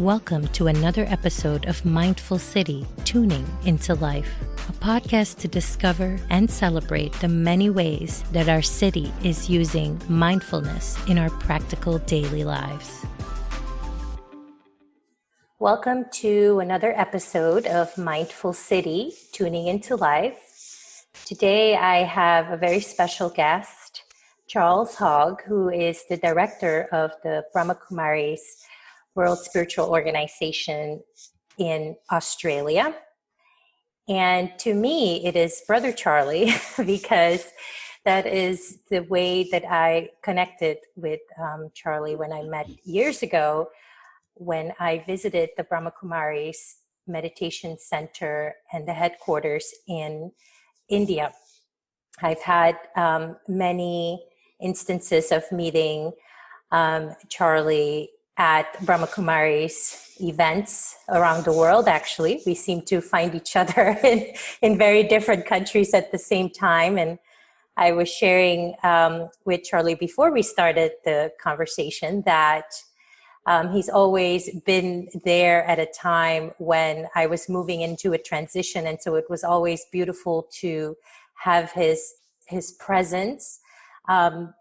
Welcome to another episode of Mindful City, Tuning into Life, a podcast to discover and celebrate the many ways that our city is using mindfulness in our practical daily lives. Welcome to another episode of Mindful City, Tuning into Life. Today I have a very special guest, Charles Hogg, who is the director of the Brahma Kumaris World Spiritual Organization in Australia. And to me, it is Brother Charlie, because that is the way that I connected with Charlie when I met years ago when I visited the Brahma Kumaris Meditation Center and the headquarters in India. I've had many instances of meeting Charlie at Brahma Kumaris events around the world. Actually, we seem to find each other in very different countries at the same time. And I was sharing with Charlie before we started the conversation that he's always been there at a time when I was moving into a transition. And so it was always beautiful to have his presence.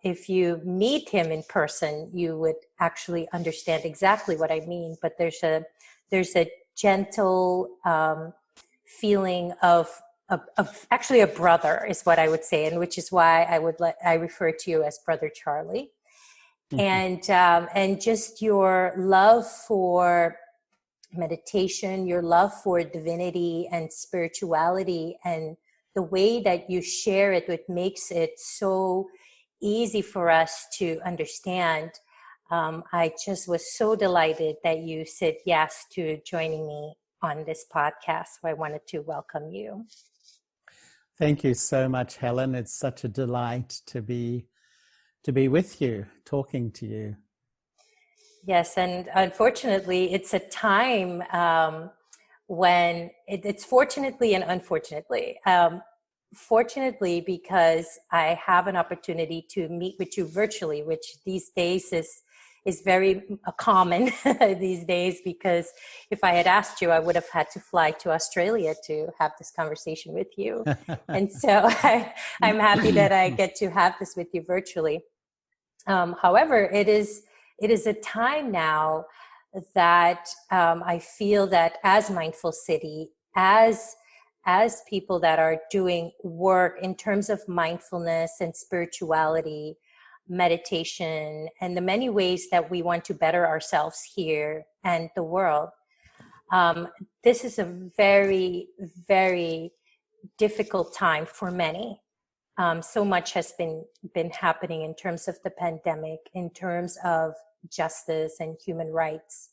If you meet him in person, you would actually understand exactly what I mean. But there's a gentle feeling of actually a brother is what I would say, and which is why I refer to you as Brother Charlie. Mm-hmm. And just your love for meditation, your love for divinity and spirituality, and the way that you share it, what makes it so easy for us to understand. I just was so delighted that you said yes to joining me on this podcast. So I wanted to welcome you. Thank you so much, Helen. It's such a delight to be with you, talking to you. Yes, and unfortunately, it's a time when it's fortunately and unfortunately. Fortunately, because I have an opportunity to meet with you virtually, which these days is very common these days, because if I had asked you, I would have had to fly to Australia to have this conversation with you. And so I'm happy that I get to have this with you virtually. However, it is a time now that I feel that as Mindful City, as people that are doing work in terms of mindfulness and spirituality, meditation, and the many ways that we want to better ourselves here and the world, this is a very, very difficult time for many. So much has been happening in terms of the pandemic, in terms of justice and human rights.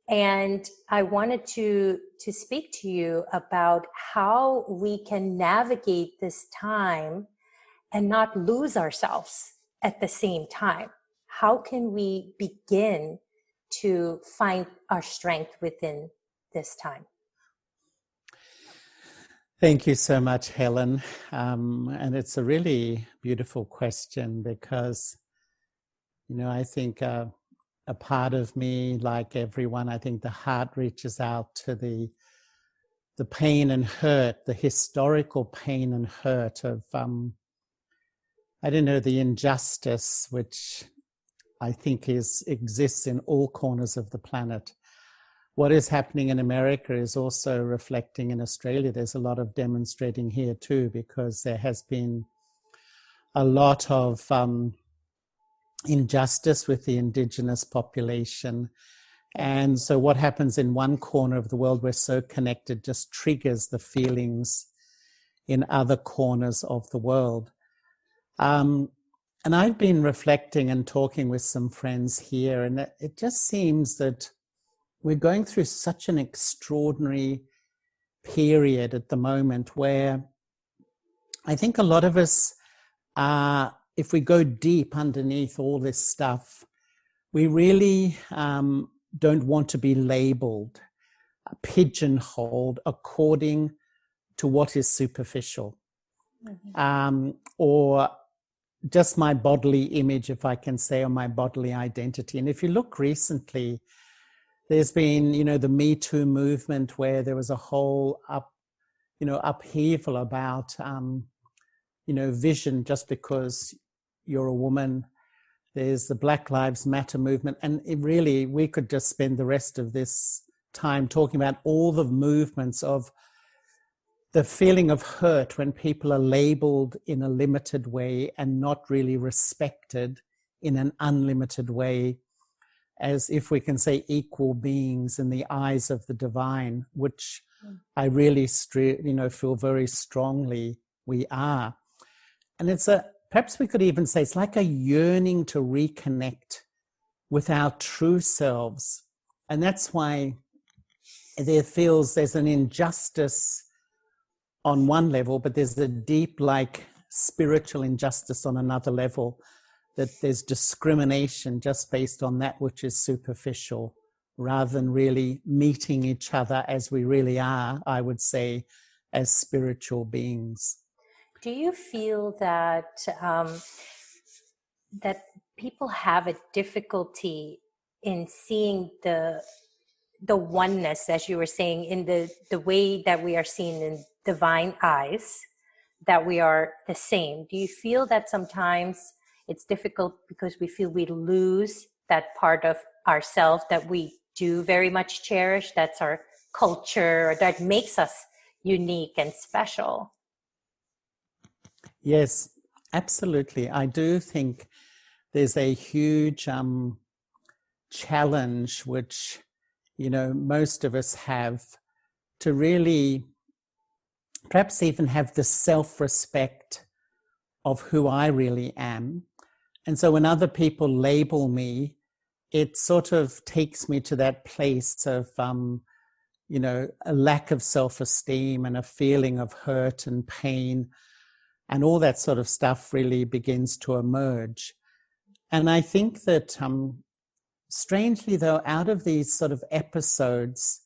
And I wanted to speak to you about how we can navigate this time and not lose ourselves at the same time. How can we begin to find our strength within this time? Thank you so much, Helen. And it's a really beautiful question because, I think a part of me, like everyone, I think the heart reaches out to the pain and hurt, the historical pain and hurt of, the injustice, which I think exists in all corners of the planet. What is happening in America is also reflecting in Australia. There's a lot of demonstrating here too, because there has been a lot of injustice with the indigenous population. And so what happens in one corner of the world, we're so connected, just triggers the feelings in other corners of the world. And I've been reflecting and talking with some friends here, and it just seems that we're going through such an extraordinary period at the moment where I think a lot of us are, if we go deep underneath all this stuff, we really don't want to be labeled, pigeonholed according to what is superficial, or just my bodily image, if I can say, or my bodily identity. And if you look recently, there's been, the Me Too movement where there was a whole upheaval about, vision just because you're a woman. There's the Black Lives Matter movement. And we could just spend the rest of this time talking about all the movements of the feeling of hurt when people are labeled in a limited way and not really respected in an unlimited way, as if we can say equal beings in the eyes of the divine, which I really, feel very strongly we are. And perhaps we could even say it's like a yearning to reconnect with our true selves. And that's why there's an injustice on one level, but there's a deep, spiritual injustice on another level, that there's discrimination just based on that which is superficial, rather than really meeting each other as we really are, I would say, as spiritual beings. Do you feel that that people have a difficulty in seeing the oneness, as you were saying, in the way that we are seen in divine eyes, that we are the same? Do you feel that sometimes it's difficult because we feel we lose that part of ourselves that we do very much cherish, that's our culture, or that makes us unique and special? Yes, absolutely. I do think there's a huge challenge which, most of us have, to really perhaps even have the self-respect of who I really am. And so when other people label me, it sort of takes me to that place of, a lack of self-esteem and a feeling of hurt and pain, and all that sort of stuff really begins to emerge. And I think that, strangely though, out of these sort of episodes,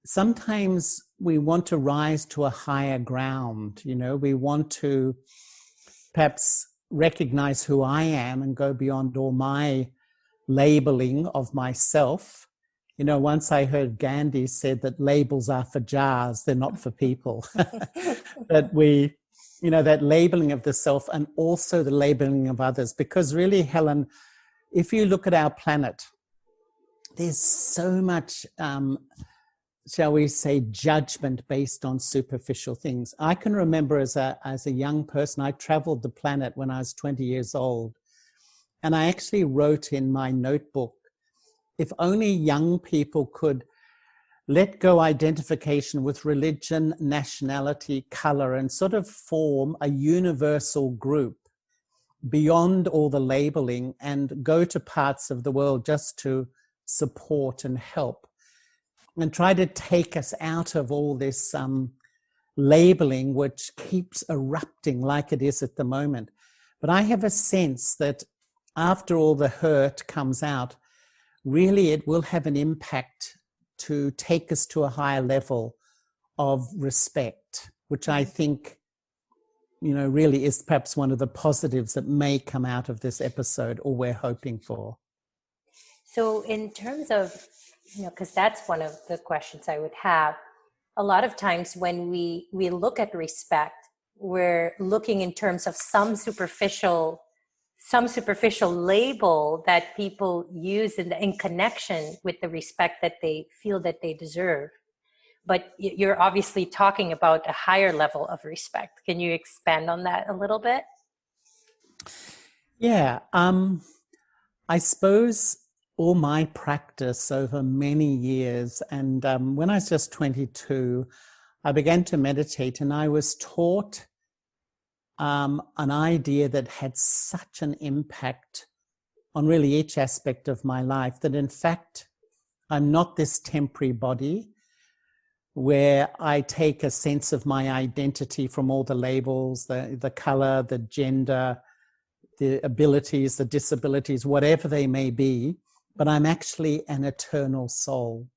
sometimes we want to rise to a higher ground. We want to perhaps recognize who I am and go beyond all my labeling of myself. Once I heard Gandhi said that labels are for jars, they're not for people. That we, that labeling of the self and also the labeling of others. Because really, Helen, if you look at our planet, there's so much, shall we say, judgment based on superficial things. I can remember as a young person, I traveled the planet when I was 20 years old. And I actually wrote in my notebook, if only young people could let go identification with religion, nationality, color, and sort of form a universal group beyond all the labeling and go to parts of the world just to support and help, and try to take us out of all this labeling which keeps erupting like it is at the moment. But I have a sense that after all the hurt comes out, really it will have an impact to take us to a higher level of respect, which I think, really is perhaps one of the positives that may come out of this episode, or we're hoping for. So in terms of, because that's one of the questions I would have, a lot of times when we look at respect, we're looking in terms of some superficial label that people use in connection with the respect that they feel that they deserve. But you're obviously talking about a higher level of respect. Can you expand on that a little bit? Yeah, I suppose all my practice over many years, and when I was just 22, I began to meditate, and I was taught an idea that had such an impact on really each aspect of my life, that in fact, I'm not this temporary body where I take a sense of my identity from all the labels, the color, the gender, the abilities, the disabilities, whatever they may be, but I'm actually an eternal soul.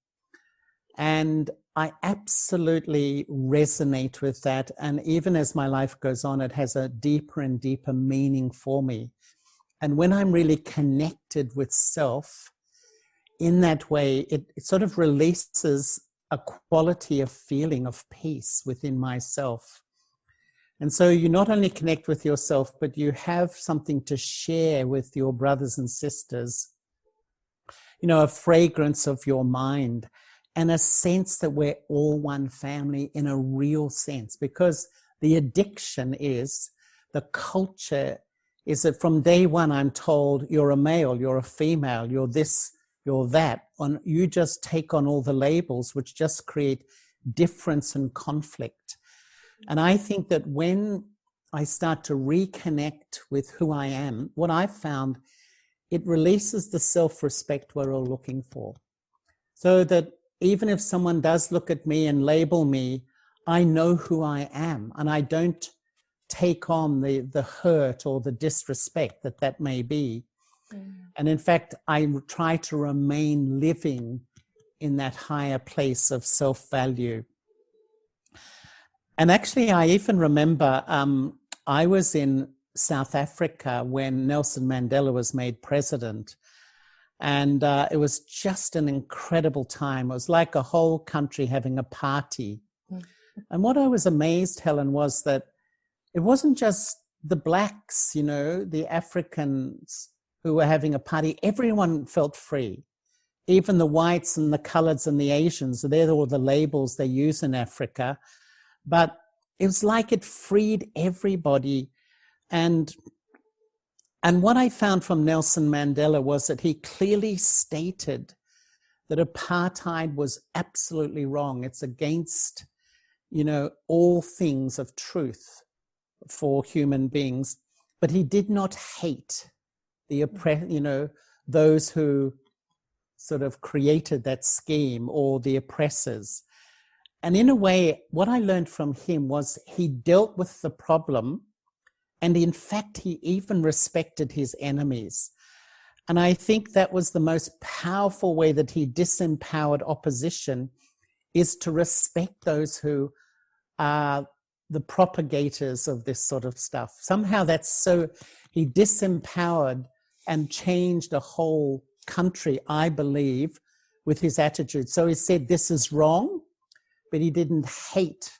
And I absolutely resonate with that. And even as my life goes on, it has a deeper and deeper meaning for me. And when I'm really connected with self, in that way, it sort of releases a quality of feeling of peace within myself. And so you not only connect with yourself, but you have something to share with your brothers and sisters, a fragrance of your mind and a sense that we're all one family in a real sense. Because the addiction is, the culture is that from day one, I'm told you're a male, you're a female, you're this, you're that. You just take on all the labels, which just create difference and conflict. And I think that when I start to reconnect with who I am, what I've found, it releases the self-respect we're all looking for. So that even if someone does look at me and label me, I know who I am, and I don't take on the hurt or the disrespect that may be. And in fact, I try to remain living in that higher place of self-value. And actually, I even remember I was in South Africa when Nelson Mandela was made president. And it was just an incredible time. It was like a whole country having a party. And what I was amazed, Helen, was that it wasn't just the blacks, the Africans who were having a party. Everyone felt free. Even the whites and the coloreds and the Asians, they're all the labels they use in Africa. But it was like it freed everybody. And what I found from Nelson Mandela was that he clearly stated that apartheid was absolutely wrong. It's against, all things of truth for human beings. But he did not hate those who sort of created that scheme or the oppressors. And in a way, what I learned from him was he dealt with the problem, and in fact, he even respected his enemies. And I think that was the most powerful way that he disempowered opposition, is to respect those who are the propagators of this sort of stuff. Somehow he disempowered and changed a whole country, I believe, with his attitude. So he said, this is wrong, but he didn't hate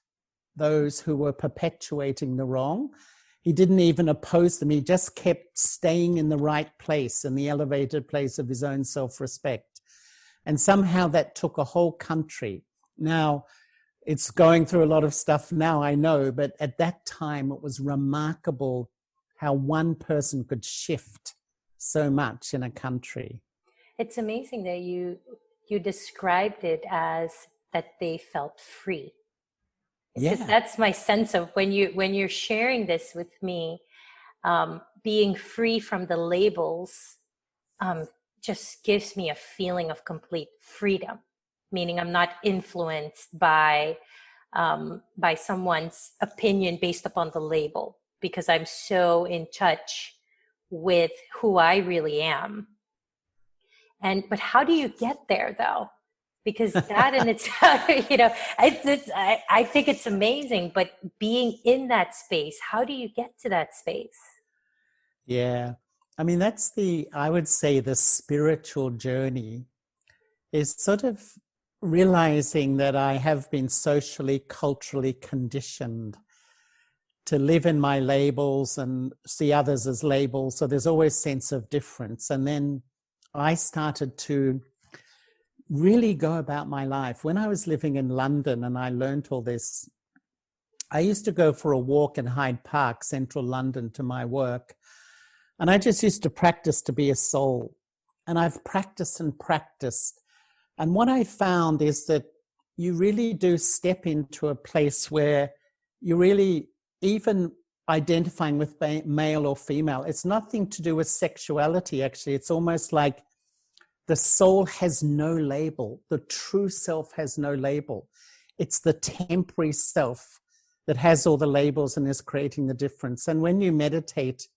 those who were perpetuating the wrong. He didn't even oppose them. He just kept staying in the right place, in the elevated place of his own self-respect. And somehow that took a whole country. Now, it's going through a lot of stuff now, I know, but at that time it was remarkable how one person could shift so much in a country. It's amazing that you described it as that they felt free. Because that's my sense of when you're sharing this with me, being free from the labels just gives me a feeling of complete freedom, meaning I'm not influenced by someone's opinion based upon the label, because I'm so in touch with who I really am. But how do you get there, though? Because that in itself, I think it's amazing. But being in that space, how do you get to that space? Yeah. I mean, I would say the spiritual journey is sort of realizing that I have been socially, culturally conditioned to live in my labels and see others as labels. So there's always a sense of difference. And then I started to really go about my life. When I was living in London and I learned all this, I used to go for a walk in Hyde Park, central London, to my work. And I just used to practice to be a soul. And I've practiced and practiced. And what I found is that you really do step into a place where you really, even identifying with male or female, it's nothing to do with sexuality, actually. It's almost like the soul has no label. The true self has no label. It's the temporary self that has all the labels and is creating the difference. And when you meditate,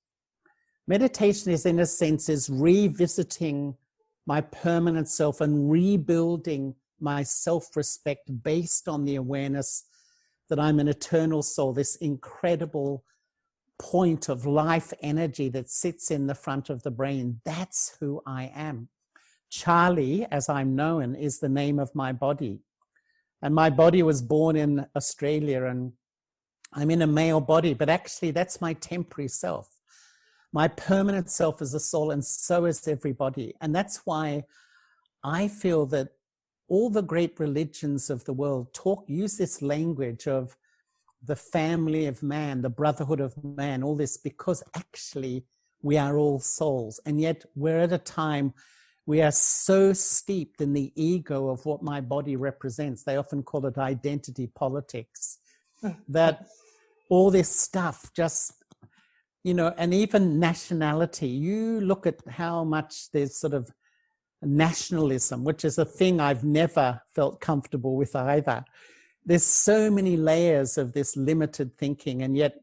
meditation is, in a sense, is revisiting my permanent self and rebuilding my self-respect based on the awareness that I'm an eternal soul, this incredible point of life energy that sits in the front of the brain. That's who I am. Charlie, as I'm known, is the name of my body. And my body was born in Australia, and I'm in a male body, but actually that's my temporary self. My permanent self is a soul, and so is everybody. And that's why I feel that all the great religions of the world use this language of the family of man, the brotherhood of man, all this, because actually we are all souls. And yet we're at a time we are so steeped in the ego of what my body represents. They often call it identity politics, that all this stuff just, and even nationality. You look at how much there's sort of nationalism, which is a thing I've never felt comfortable with either. There's so many layers of this limited thinking, and yet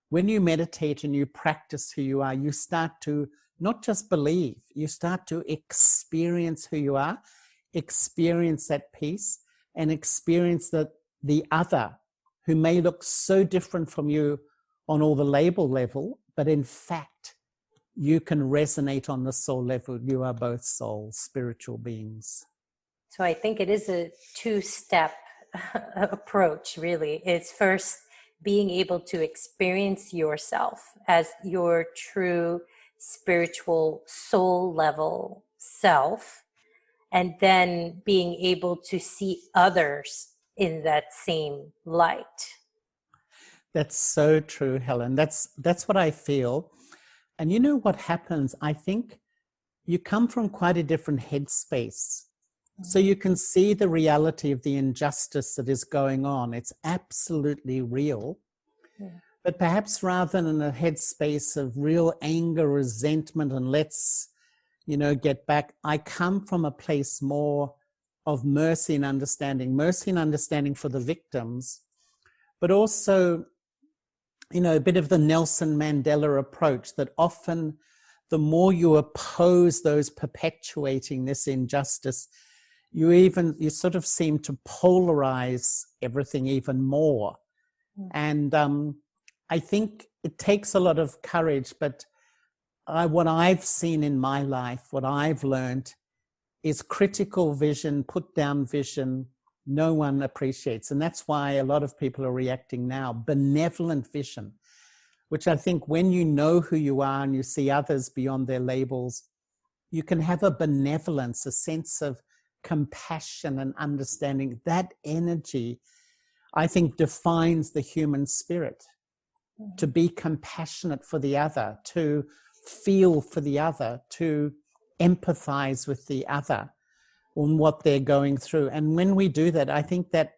when you meditate and you practice who you are, you start to not just believe, you start to experience who you are, experience that peace, and experience that the other, who may look so different from you on all the label level, but in fact, you can resonate on the soul level. You are both souls, spiritual beings. So I think it is a two-step approach, really. It's first being able to experience yourself as your true spiritual soul level self, and then being able to see others in that same light. That's so true, Helen. That's what I feel. And you know what happens? I think you come from quite a different headspace. So you can see the reality of the injustice that is going on. It's absolutely real. Yeah. But perhaps rather than a headspace of real anger, resentment, and let's, get back, I come from a place more of mercy and understanding for the victims, but also, a bit of the Nelson Mandela approach, that often the more you oppose those perpetuating this injustice, you sort of seem to polarize everything even more. And I think it takes a lot of courage, but what I've seen in my life, what I've learned is critical vision, put down vision, no one appreciates. And that's why a lot of people are reacting now. Benevolent vision, which I think when you know who you are and you see others beyond their labels, you can have a benevolence, a sense of compassion and understanding. That energy, I think, defines the human spirit. To be compassionate for the other, to feel for the other, to empathize with the other on what they're going through. And when we do that, I think that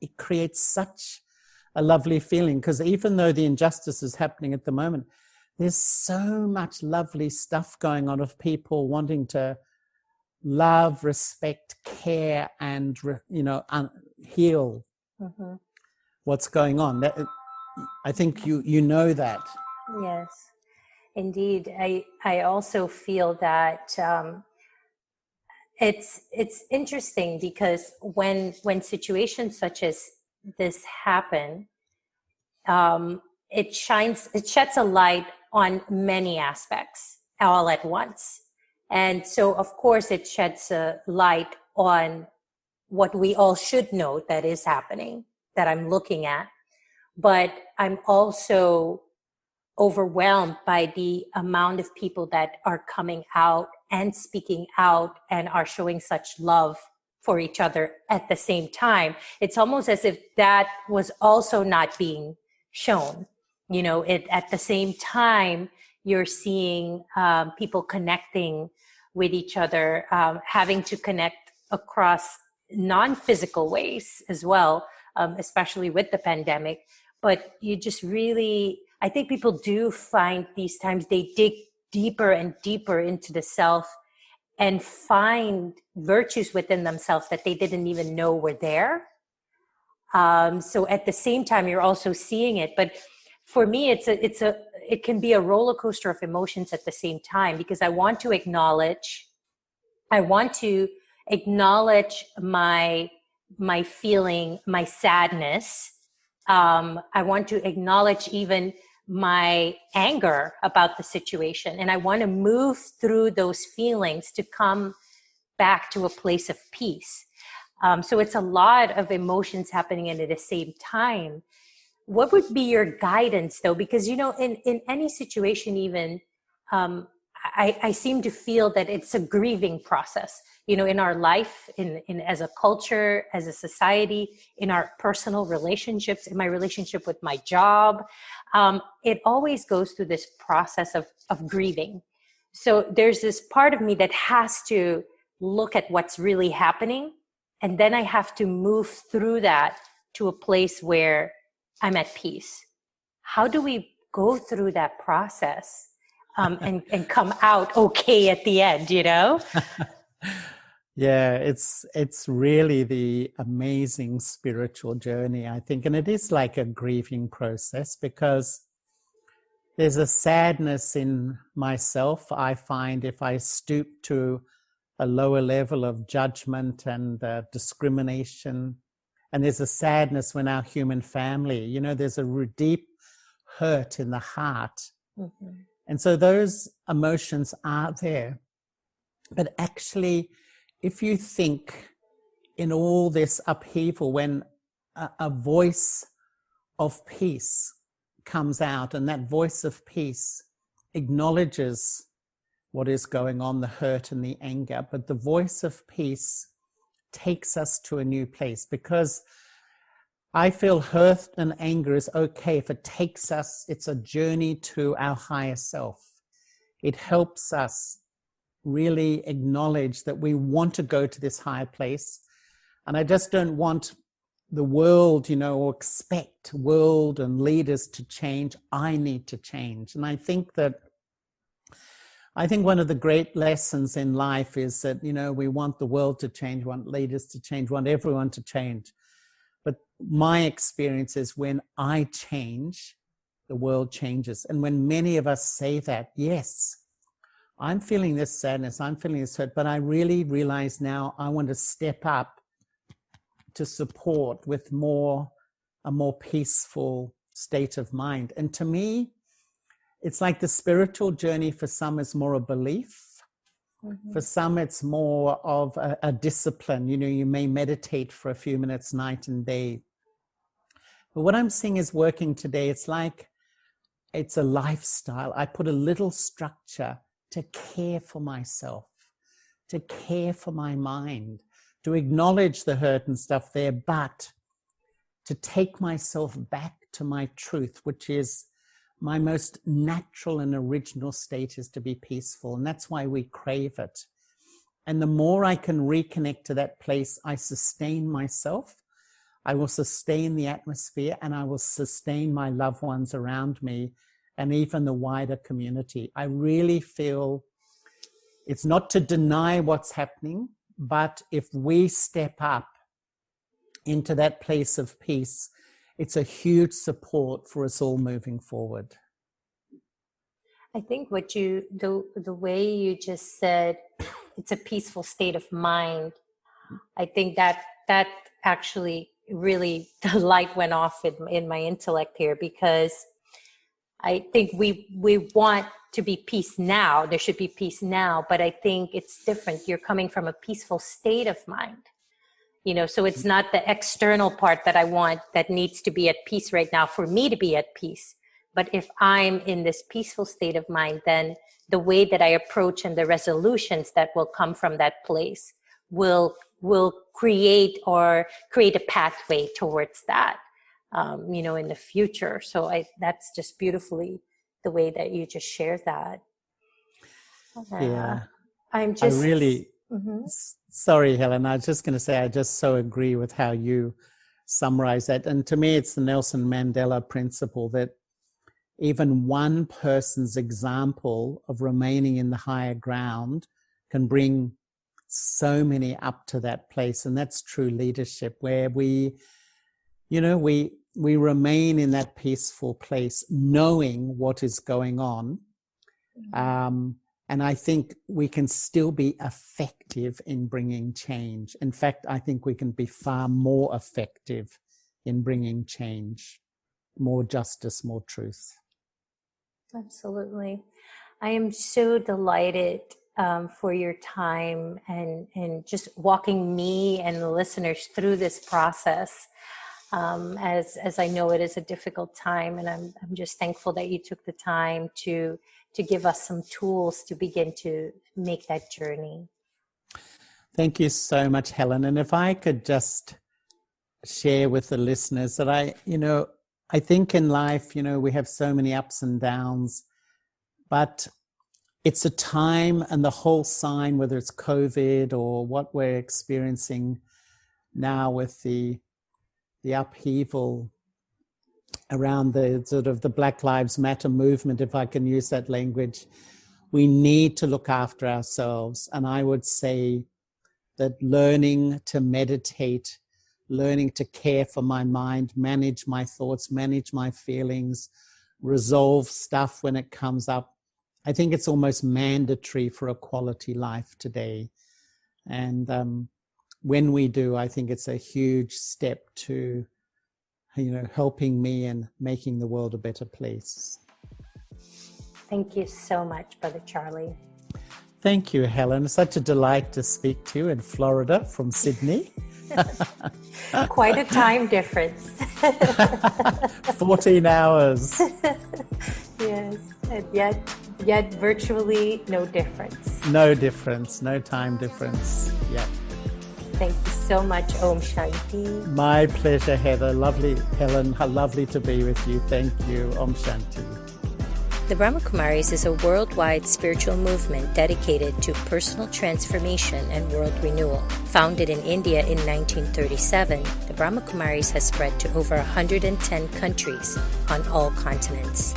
it creates such a lovely feeling, because even though the injustice is happening at the moment, there's so much lovely stuff going on of people wanting to love, respect, care, and heal what's going on. I think you know that. Yes, indeed. I also feel that it's interesting, because when situations such as this happen, it sheds a light on many aspects all at once. And so, of course, it sheds a light on what we all should know that is happening, that I'm looking at. But I'm also overwhelmed by the amount of people that are coming out and speaking out and are showing such love for each other at the same time. It's almost as if that was also not being shown. At the same time, you're seeing people connecting with each other, having to connect across non-physical ways as well, especially with the pandemic. But you just really, I think people do find these times they dig deeper and deeper into the self and find virtues within themselves that they didn't even know were there. So at the same time, you're also seeing it. But for me, it can be a roller coaster of emotions at the same time, because I want to acknowledge my feeling, my sadness. I want to acknowledge even my anger about the situation. And I want to move through those feelings to come back to a place of peace. So it's a lot of emotions happening at the same time. What would be your guidance, though? Because, in any situation, even, I seem to feel that it's a grieving process, in our life, in as a culture, as a society, in our personal relationships, in my relationship with my job. It always goes through this process of grieving. So there's this part of me that has to look at what's really happening. And then I have to move through that to a place where I'm at peace. How do we go through that process and come out okay at the end, Yeah, it's really the amazing spiritual journey, I think. And it is like a grieving process because there's a sadness in myself. I find if I stoop to a lower level of judgment and discrimination, and there's a sadness when our human family, there's a deep hurt in the heart. Mm-hmm. And so those emotions are there. But actually, if you think in all this upheaval, when a voice of peace comes out, and that voice of peace acknowledges what is going on, the hurt and the anger, but the voice of peace takes us to a new place, because I feel hurt and anger is okay if it takes us, it's a journey to our higher self. It helps us really acknowledge that we want to go to this higher place. And I just don't want the world, or expect world and leaders to change. I need to change. And I think one of the great lessons in life is that, we want the world to change, want leaders to change, want everyone to change. But my experience is when I change, the world changes. And when many of us say that, yes, I'm feeling this sadness, I'm feeling this hurt, but I really realize now I want to step up to support with a more peaceful state of mind. And to me, it's like the spiritual journey for some is more a belief. Mm-hmm. For some, it's more of a discipline. You may meditate for a few minutes night and day. But what I'm seeing is working today, it's a lifestyle. I put a little structure to care for myself, to care for my mind, to acknowledge the hurt and stuff there, but to take myself back to my truth, which is my most natural and original state, is to be peaceful. And that's why we crave it. And the more I can reconnect to that place, I sustain myself, I will sustain the atmosphere, and I will sustain my loved ones around me and even the wider community. I really feel it's not to deny what's happening, but if we step up into that place of peace, it's a huge support for us all moving forward. I think the way you just said, it's a peaceful state of mind. I think that actually really, the light went off in my intellect here, because I think we want to be peace now. There should be peace now, but I think it's different. You're coming from a peaceful state of mind, so it's not the external part that I want that needs to be at peace right now for me to be at peace. But if I'm in this peaceful state of mind, then the way that I approach and the resolutions that will come from that place will create a pathway towards that. In the future. So that's just beautifully the way that you just shared that. Yeah. Mm-hmm. Sorry, Helen, I was just going to say, I just so agree with how you summarize that. And to me, it's the Nelson Mandela principle that even one person's example of remaining in the higher ground can bring so many up to that place. And that's true leadership, where we remain in that peaceful place, knowing what is going on. And I think we can still be effective in bringing change. In fact, I think we can be far more effective in bringing change, more justice, more truth. Absolutely. I am so delighted for your time and just walking me and the listeners through this process. As I know it is a difficult time, and I'm just thankful that you took the time to give us some tools to begin to make that journey. Thank you so much, Helen. And if I could just share with the listeners that I think in life, we have so many ups and downs, but it's a time, and the whole sign, whether it's COVID or what we're experiencing now with the upheaval around the sort of the Black Lives Matter movement, if I can use that language, we need to look after ourselves. And I would say that learning to meditate, learning to care for my mind, manage my thoughts, manage my feelings, resolve stuff when it comes up, I think it's almost mandatory for a quality life today. And when we do, I think it's a huge step to, helping me and making the world a better place. Thank you so much, Brother Charlie. Thank you, Helen. Such a delight to speak to you in Florida from Sydney. Quite a time difference. 14 hours. Yes, and yet virtually no difference. No difference, no time difference. Yeah. Thank you so much, Om Shanti. My pleasure, Heather. Lovely, Helen. How lovely to be with you. Thank you. Om Shanti. The Brahma Kumaris is a worldwide spiritual movement dedicated to personal transformation and world renewal. Founded in India in 1937, the Brahma Kumaris has spread to over 110 countries on all continents.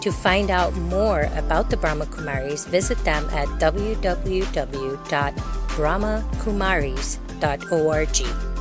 To find out more about the Brahma Kumaris, visit them at www.brahmakumaris.org.